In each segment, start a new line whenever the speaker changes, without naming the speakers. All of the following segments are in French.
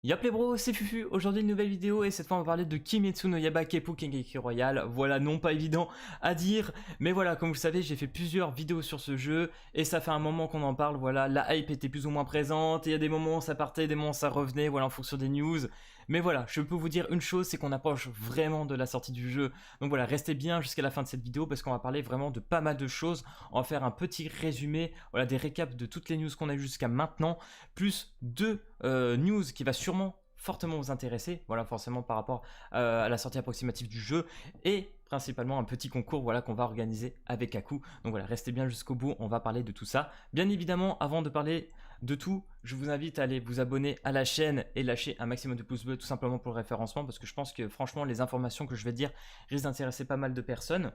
Yap les bros, c'est Fufu, aujourd'hui une nouvelle vidéo et cette fois on va parler de Kimetsu no Yaiba Keppu Kengeki Royal. Voilà, non pas évident à dire, mais voilà, comme vous le savez, j'ai fait plusieurs vidéos sur ce jeu et ça fait un moment qu'on en parle, voilà, la hype était plus ou moins présente, il y a des moments où ça partait, des moments où ça revenait, voilà, en fonction des news. Mais voilà, je peux vous dire une chose, c'est qu'on approche vraiment de la sortie du jeu. Donc voilà, restez bien jusqu'à la fin de cette vidéo parce qu'on va parler vraiment de pas mal de choses. On va faire un petit résumé, voilà, des récaps de toutes les news qu'on a eu jusqu'à maintenant, plus deux news qui va sûrement fortement vous intéresser, voilà, forcément par rapport à la sortie approximative du jeu, et principalement un petit concours, voilà, qu'on va organiser avec Kaku. Donc voilà, restez bien jusqu'au bout, on va parler de tout ça. Bien évidemment, avant de parler de tout, je vous invite à aller vous abonner à la chaîne et lâcher un maximum de pouces bleus, tout simplement pour le référencement, parce que je pense que franchement, les informations que je vais dire risquent d'intéresser pas mal de personnes.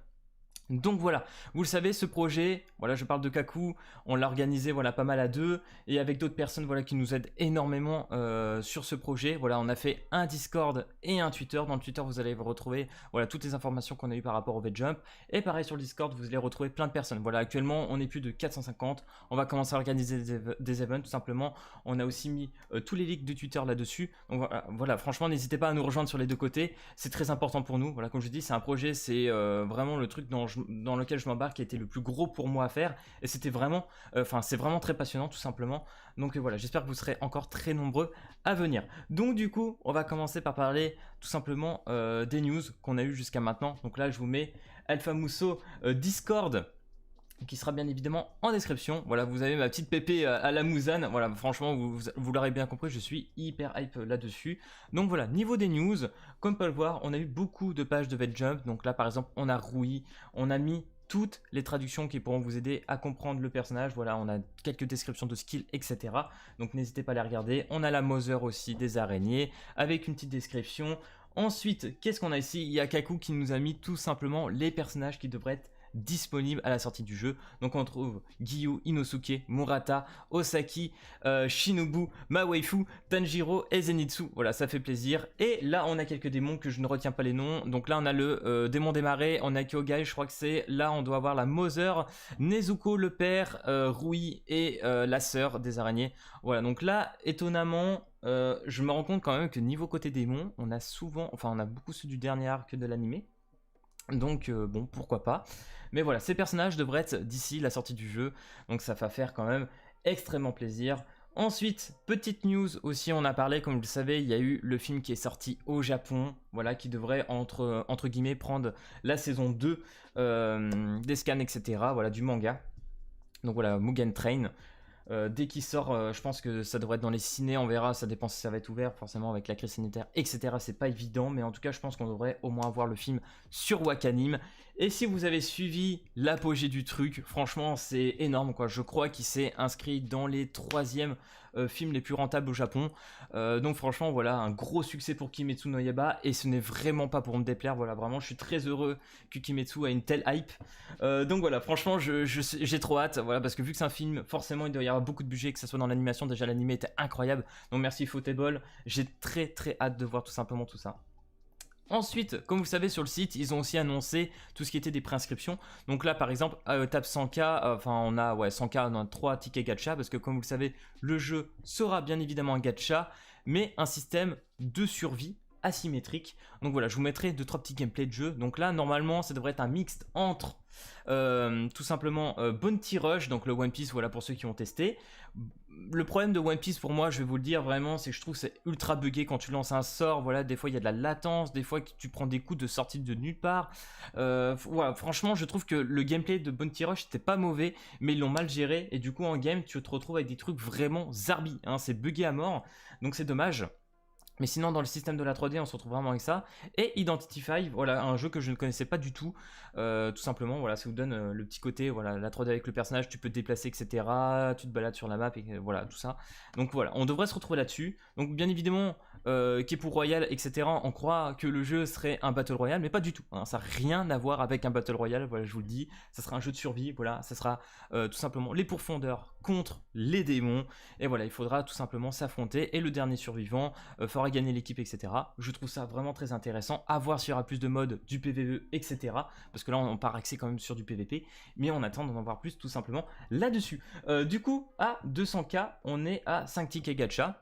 Donc voilà, vous le savez, ce projet, voilà, je parle de Kaku, on l'a organisé, voilà, pas mal à deux, et avec d'autres personnes, voilà, qui nous aident énormément sur ce projet. Voilà, on a fait un Discord et un Twitter. Dans le Twitter, vous allez retrouver, voilà, toutes les informations qu'on a eues par rapport au V-Jump, et pareil sur le Discord, vous allez retrouver plein de personnes. Voilà, actuellement, on est plus de 450. On va commencer à organiser des events, tout simplement. On a aussi mis tous les leaks de Twitter là-dessus. Donc voilà, franchement, n'hésitez pas à nous rejoindre sur les deux côtés. C'est très important pour nous. Voilà, comme je dis, c'est un projet, c'est vraiment le truc dans lequel je m'embarque qui a été le plus gros pour moi à faire, et c'était vraiment, c'est vraiment très passionnant tout simplement. Donc voilà, j'espère que vous serez encore très nombreux à venir. Donc du coup, on va commencer par parler tout simplement des news qu'on a eu jusqu'à maintenant. Donc là, je vous mets Alpha Musso Discord, qui sera bien évidemment en description. Voilà, vous avez ma petite pépé à la Muzan. Voilà, franchement, vous l'aurez bien compris, je suis hyper hype là-dessus. Donc voilà, niveau des news, comme on peut le voir, on a eu beaucoup de pages de V-Jump. Donc là, par exemple, on a Rui, on a mis toutes les traductions qui pourront vous aider à comprendre le personnage. Voilà, on a quelques descriptions de skills, etc. Donc n'hésitez pas à les regarder. On a la Mother aussi des araignées, avec une petite description. Ensuite, qu'est-ce qu'on a ici? Il y a Kaku qui nous a mis tout simplement les personnages qui devraient être disponible à la sortie du jeu. Donc on trouve Giyu, Inosuke, Murata, Osaki, Shinobu, Mawaifu, Tanjiro et Zenitsu. Voilà, ça fait plaisir. Et là, on a quelques démons que je ne retiens pas les noms. Donc là, on a le démon des marais, on a Kyogai, je crois que c'est... Là, on doit avoir la Mother, Nezuko, le père, Rui et la sœur des araignées. Voilà, donc là, étonnamment... je me rends compte quand même que niveau côté démons, on a souvent... Enfin, on a beaucoup ceux du dernier arc de l'animé. Donc bon, pourquoi pas. Mais voilà, ces personnages devraient être d'ici la sortie du jeu, donc ça va faire quand même extrêmement plaisir. Ensuite, petite news aussi, on a parlé, comme vous le savez, il y a eu le film qui est sorti au Japon, voilà, qui devrait entre guillemets prendre la saison 2 des scans, etc., voilà, du manga. Donc voilà, Mugen Train. Dès qu'il sort, je pense que ça devrait être dans les ciné, on verra, ça dépend si ça va être ouvert, forcément avec la crise sanitaire, etc. C'est pas évident, mais en tout cas, je pense qu'on devrait au moins avoir le film sur Wakanim. Et si vous avez suivi l'apogée du truc, franchement, c'est énorme, quoi. Je crois qu'il s'est inscrit dans les 3e films les plus rentables au Japon. Donc franchement, voilà, un gros succès pour Kimetsu no Yaiba, et ce n'est vraiment pas pour me déplaire, voilà, vraiment, je suis très heureux que Kimetsu ait une telle hype. Donc voilà, franchement, j'ai trop hâte, voilà, parce que vu que c'est un film, forcément, il doit y avoir beaucoup de budget, que ce soit dans l'animation, déjà l'animé était incroyable, donc merci Ufotable, j'ai très hâte de voir tout simplement tout ça. Ensuite, comme vous le savez, sur le site, ils ont aussi annoncé tout ce qui était des préinscriptions. Donc là, par exemple, à tape 100K, on a 100K, on a 3 tickets gacha, parce que comme vous le savez, le jeu sera bien évidemment un gacha, mais un système de survie asymétrique. Donc voilà, je vous mettrai 2-3 petits gameplays de jeu. Donc là, normalement, ça devrait être un mixte entre tout simplement Bounty Rush, donc le One Piece, voilà, pour ceux qui ont testé. Le problème de One Piece pour moi, je vais vous le dire vraiment, c'est que je trouve que c'est ultra buggé quand tu lances un sort. Voilà, des fois il y a de la latence, des fois tu prends des coups de sortie de nulle part. Voilà, franchement, je trouve que le gameplay de Bounty Rush c'était pas mauvais, mais ils l'ont mal géré, et du coup en game tu te retrouves avec des trucs vraiment zarbi, hein, c'est buggé à mort, donc c'est dommage. Mais sinon, dans le système de la 3D, on se retrouve vraiment avec ça. Et Identity 5, voilà, un jeu que je ne connaissais pas du tout. Tout simplement, voilà, ça vous donne le petit côté, voilà, la 3D avec le personnage, tu peux te déplacer, etc. Tu te balades sur la map, et voilà, tout ça. Donc voilà, on devrait se retrouver là-dessus. Donc bien évidemment, Keppu Royal, etc. On croit que le jeu serait un Battle Royale, mais pas du tout. Hein, ça n'a rien à voir avec un Battle Royale, voilà, je vous le dis. Ça sera un jeu de survie, voilà, ça sera tout simplement les pourfendeurs contre les démons. Et voilà, il faudra tout simplement s'affronter. Et le dernier survivant fera gagner l'équipe, etc. Je trouve ça vraiment très intéressant. À voir s'il y aura plus de modes, du PvE, etc. Parce que là, on part axé quand même sur du PvP. Mais on attend d'en avoir plus tout simplement là-dessus. Du coup, à 200K, on est à 5 tickets gacha.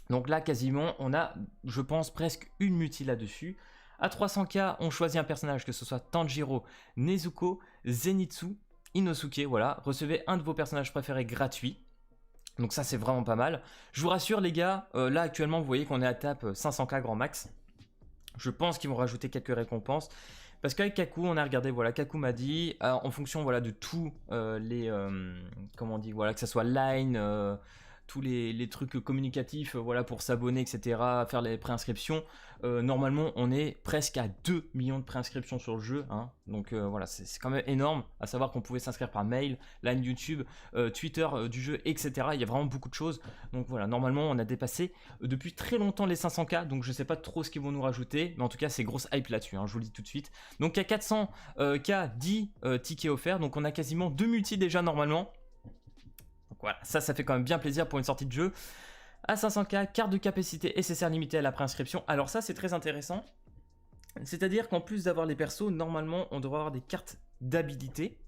Donc là, quasiment, on a, je pense, presque une multi là-dessus. À 300k, on choisit un personnage, que ce soit Tanjiro, Nezuko, Zenitsu, Inosuke, voilà. Recevez un de vos personnages préférés gratuit. Donc ça, c'est vraiment pas mal. Je vous rassure, les gars, là, actuellement, vous voyez qu'on est à tape 500k grand max. Je pense qu'ils vont rajouter quelques récompenses. Parce qu'avec Kaku, on a regardé, voilà, Kaku m'a dit, en fonction, voilà, de tous les, comment on dit, voilà, que ça soit Line, tous les trucs communicatifs, voilà, pour s'abonner, etc., faire les préinscriptions, normalement, on est presque à 2 millions de préinscriptions sur le jeu, hein. Donc voilà, c'est quand même énorme, à savoir qu'on pouvait s'inscrire par mail, Line, YouTube, Twitter du jeu, etc. Il y a vraiment beaucoup de choses. Donc voilà, normalement, on a dépassé depuis très longtemps les 500k, donc je sais pas trop ce qu'ils vont nous rajouter, mais en tout cas, c'est grosse hype là-dessus, hein, je vous le dis tout de suite. Donc à 400k, 10 tickets offerts, donc on a quasiment 2 multis déjà normalement. Donc voilà, ça fait quand même bien plaisir pour une sortie de jeu. À 500k, carte de capacité SSR limitée à la préinscription. Alors ça, c'est très intéressant. C'est-à-dire qu'en plus d'avoir les persos, normalement, on devrait avoir des cartes d'habilité.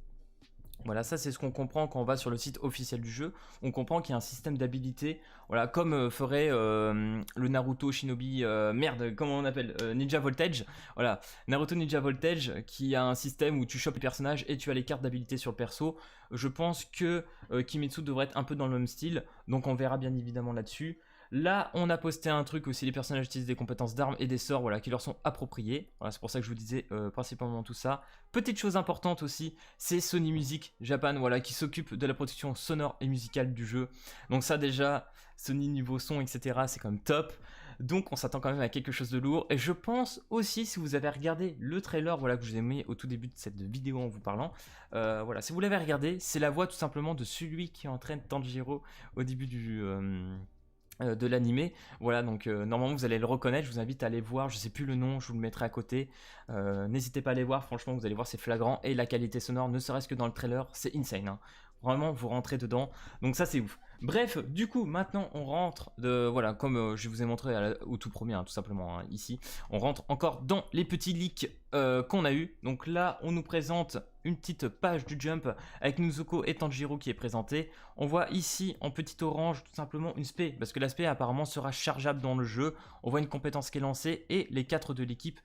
Voilà, ça c'est ce qu'on comprend quand on va sur le site officiel du jeu. On comprend qu'il y a un système d'habilité, voilà, comme ferait le Naruto Shinobi, merde, comment on appelle, Ninja Voltage. Voilà, Naruto Ninja Voltage qui a un système où tu chopes les personnages et tu as les cartes d'habilité sur le perso. Je pense que Kimetsu devrait être un peu dans le même style, donc on verra bien évidemment là-dessus. Là, on a posté un truc aussi, les personnages utilisent des compétences d'armes et des sorts, voilà, qui leur sont appropriés. Voilà, c'est pour ça que je vous disais principalement tout ça. Petite chose importante aussi, c'est Sony Music Japan, voilà, qui s'occupe de la production sonore et musicale du jeu. Donc ça déjà, Sony niveau son, etc., c'est quand même top. Donc on s'attend quand même à quelque chose de lourd. Et je pense aussi, si vous avez regardé le trailer, voilà, que je vous ai mis au tout début de cette vidéo en vous parlant, voilà, si vous l'avez regardé, c'est la voix tout simplement de celui qui entraîne Tanjiro au début de l'animé, voilà, donc normalement vous allez le reconnaître. Je vous invite à aller voir, je sais plus le nom, je vous le mettrai à côté, n'hésitez pas à aller voir, franchement vous allez voir, c'est flagrant, et la qualité sonore, ne serait-ce que dans le trailer, c'est insane, hein. Vraiment vous rentrez dedans, donc ça c'est ouf. Bref, du coup maintenant on rentre voilà, comme je vous ai montré au tout premier, hein, tout simplement, hein, ici on rentre encore dans les petits leaks qu'on a eu. Donc là on nous présente une petite page du Jump avec Nezuko et Tanjiro qui est présentée. On voit ici en petit orange tout simplement une spé, parce que la spé apparemment sera chargeable dans le jeu. On voit une compétence qui est lancée et les 4 de l'équipe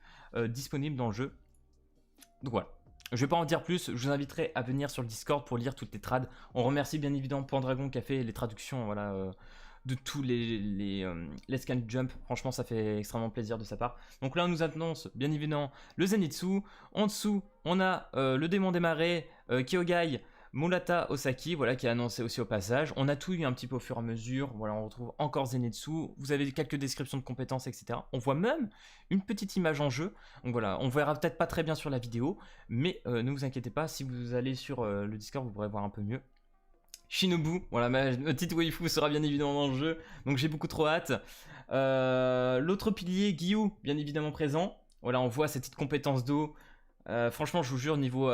disponibles dans le jeu. Donc voilà. Je vais pas en dire plus, je vous inviterai à venir sur le Discord pour lire toutes les trades. On remercie bien évidemment Pendragon qui a fait les traductions, voilà, de tous les scans Jump. Franchement, ça fait extrêmement plaisir de sa part. Donc là, on nous annonce bien évidemment le Zenitsu. En dessous, on a le démon des marais, Kyogai, Murata Osaki, voilà, qui est annoncé aussi au passage. On a tout eu un petit peu au fur et à mesure. Voilà, on retrouve encore Zenitsu. Vous avez quelques descriptions de compétences, etc. On voit même une petite image en jeu. Donc voilà, on verra peut-être pas très bien sur la vidéo, mais ne vous inquiétez pas, si vous allez sur le Discord, vous pourrez voir un peu mieux. Shinobu, voilà, ma petite waifu sera bien évidemment dans le jeu, donc j'ai beaucoup trop hâte. L'autre pilier, Gyu, bien évidemment présent. Voilà, on voit cette petite compétence d'eau. Franchement, je vous jure, niveau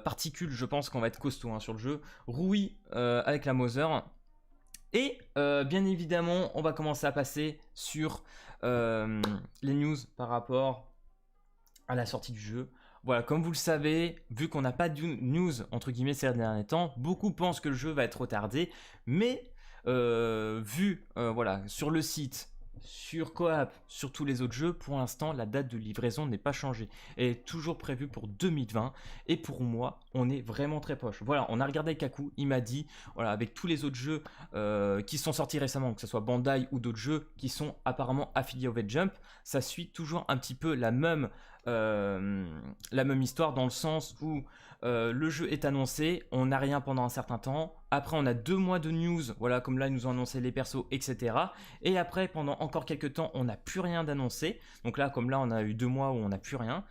particules, je pense qu'on va être costaud, hein, sur le jeu. Rui avec la Mother. Et bien évidemment, on va commencer à passer sur les news par rapport à la sortie du jeu. Voilà, comme vous le savez, vu qu'on n'a pas de news entre guillemets ces derniers temps, beaucoup pensent que le jeu va être retardé, mais vu voilà, sur le site, sur Coop, sur tous les autres jeux, pour l'instant la date de livraison n'est pas changée. Elle est toujours prévue pour 2020, et pour moi on est vraiment très proche. Voilà, on a regardé Kaku, il m'a dit, voilà, avec tous les autres jeux qui sont sortis récemment, que ce soit Bandai ou d'autres jeux qui sont apparemment affiliés au V-Jump, ça suit toujours un petit peu la même histoire, dans le sens où le jeu est annoncé, on n'a rien pendant un certain temps, après on a 2 mois de news, voilà, comme là ils nous ont annoncé les persos, etc. Et après pendant encore quelques temps on n'a plus rien d'annoncé, donc là comme là on a eu 2 mois où on n'a plus rien.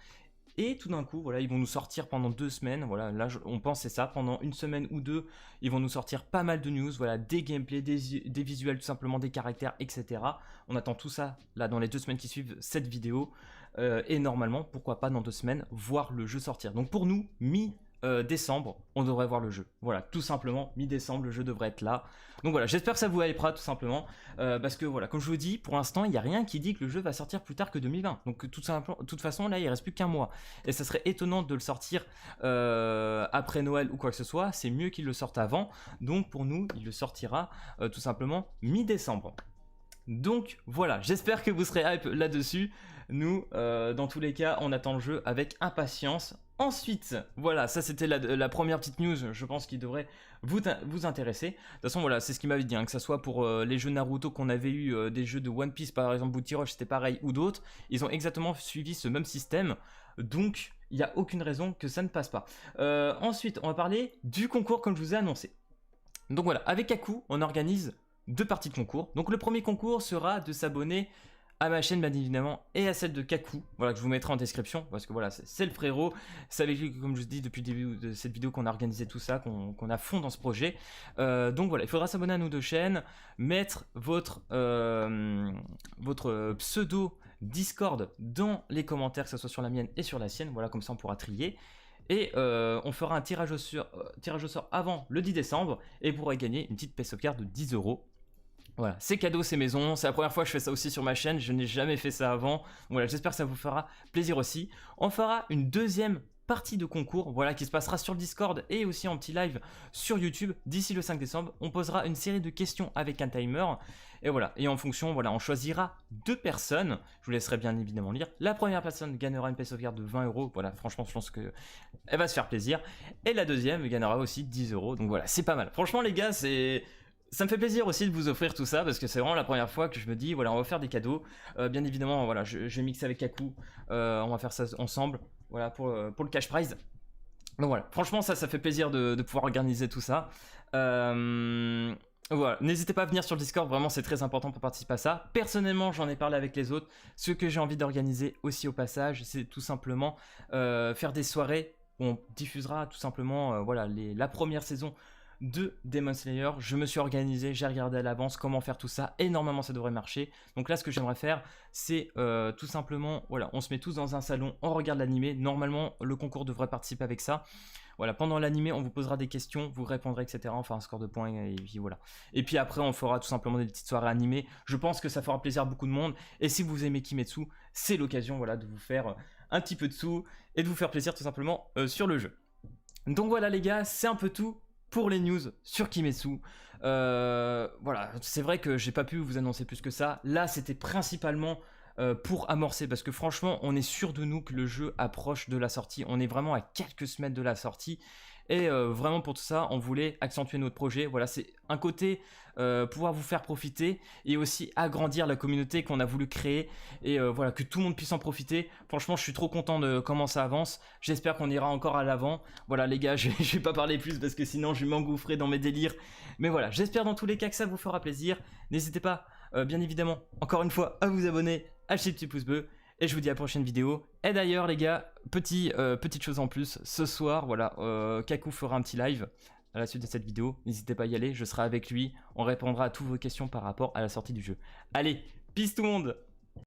Et tout d'un coup, voilà, ils vont nous sortir pendant 2 semaines. Voilà, là, on pense c'est ça. Pendant une semaine ou deux, ils vont nous sortir pas mal de news. Voilà, des gameplays, des visuels, tout simplement, des caractères, etc. On attend tout ça là dans les 2 semaines qui suivent cette vidéo. Et normalement, pourquoi pas dans 2 semaines, voir le jeu sortir. Donc pour nous, mi-décembre, on devrait voir le jeu. Voilà, tout simplement, mi-décembre, le jeu devrait être là. Donc voilà, j'espère que ça vous hypera tout simplement, parce que voilà, comme je vous dis, pour l'instant, il n'y a rien qui dit que le jeu va sortir plus tard que 2020. Donc de toute façon, là, il reste plus qu'un mois. Et ça serait étonnant de le sortir après Noël ou quoi que ce soit. C'est mieux qu'il le sorte avant. Donc pour nous, il le sortira tout simplement mi-décembre. Donc voilà, j'espère que vous serez hype là-dessus. Nous, dans tous les cas, on attend le jeu avec impatience. Ensuite, voilà, ça c'était la première petite news, je pense qu'il devrait vous intéresser. De toute façon, voilà, c'est ce qu'il m'avait dit, hein, que ça soit pour les jeux Naruto qu'on avait eu, des jeux de One Piece par exemple, Booty Rush, c'était pareil, ou d'autres. Ils ont exactement suivi ce même système, donc il n'y a aucune raison que ça ne passe pas. Ensuite, on va parler du concours comme je vous ai annoncé. Donc voilà, avec Kaku, on organise 2 parties de concours. Donc le premier concours sera de s'abonner à ma chaîne bien évidemment et à celle de Kaku, voilà, que je vous mettrai en description parce que voilà, c'est le frérot. C'est avec lui, comme je vous dis depuis le début de cette vidéo, qu'on a organisé tout ça, qu'on a fond dans ce projet. Donc voilà, il faudra s'abonner à nos 2 chaînes, mettre votre pseudo Discord dans les commentaires, que ce soit sur la mienne et sur la sienne, voilà, comme ça on pourra trier. Et on fera un tirage au sort avant le 10 décembre et vous pourrez gagner une petite paie sauvegarde de 10 €. Voilà, c'est cadeau, c'est maison, c'est la première fois que je fais ça aussi sur ma chaîne, je n'ai jamais fait ça avant. Voilà, j'espère que ça vous fera plaisir aussi. On fera une deuxième partie de concours, voilà, qui se passera sur le Discord et aussi en petit live sur YouTube. D'ici le 5 décembre, on posera une série de questions avec un timer. Et voilà, et en fonction, voilà, on choisira 2 personnes. Je vous laisserai bien évidemment lire. La première personne gagnera une paie sauvegarde de 20 €. Voilà, franchement, je pense que elle va se faire plaisir. Et la deuxième gagnera aussi 10 €. Donc voilà, c'est pas mal. Franchement, les gars, ça me fait plaisir aussi de vous offrir tout ça parce que c'est vraiment la première fois que je me dis voilà, on va faire des cadeaux. Bien évidemment, voilà, je vais mixer avec Kaku, on va faire ça ensemble, voilà, pour le cash prize. Donc voilà, franchement ça fait plaisir de pouvoir organiser tout ça. Voilà, n'hésitez pas à venir sur le Discord, vraiment c'est très important pour participer à ça. Personnellement, j'en ai parlé avec les autres. Ce que j'ai envie d'organiser aussi au passage, c'est tout simplement faire des soirées où on diffusera tout simplement voilà, la première saison de Demon Slayer. Je me suis organisé, j'ai regardé à l'avance comment faire tout ça et normalement ça devrait marcher. Donc là ce que j'aimerais faire c'est tout simplement, voilà, on se met tous dans un salon, on regarde l'animé. Normalement le concours devrait participer avec ça. Voilà, pendant l'animé on vous posera des questions, vous répondrez, etc. On fera un score de points et puis voilà. Et puis après on fera tout simplement des petites soirées animées. Je pense que ça fera plaisir à beaucoup de monde. Et si vous aimez Kimetsu, c'est l'occasion, voilà, de vous faire un petit peu de sous et de vous faire plaisir tout simplement sur le jeu. Donc voilà les gars, c'est un peu tout pour les news sur Kimetsu. Voilà, c'est vrai que j'ai pas pu vous annoncer plus que ça. Là, c'était principalement pour amorcer, parce que franchement, on est sûr de nous que le jeu approche de la sortie. On est vraiment à quelques semaines de la sortie. Et vraiment pour tout ça, on voulait accentuer notre projet. Voilà, c'est un côté pouvoir vous faire profiter et aussi agrandir la communauté qu'on a voulu créer et voilà, que tout le monde puisse en profiter. Franchement, je suis trop content de comment ça avance. J'espère qu'on ira encore à l'avant. Voilà les gars, je vais pas parler plus parce que sinon je vais m'engouffrer dans mes délires. Mais voilà, j'espère dans tous les cas que ça vous fera plaisir. N'hésitez pas, bien évidemment, encore une fois, à vous abonner, à lâcher le petit pouce bleu. Et je vous dis à la prochaine vidéo. Et d'ailleurs les gars, petite chose en plus, ce soir, voilà, Kaku fera un petit live à la suite de cette vidéo. N'hésitez pas à y aller, je serai avec lui. On répondra à toutes vos questions par rapport à la sortie du jeu. Allez, peace tout le monde!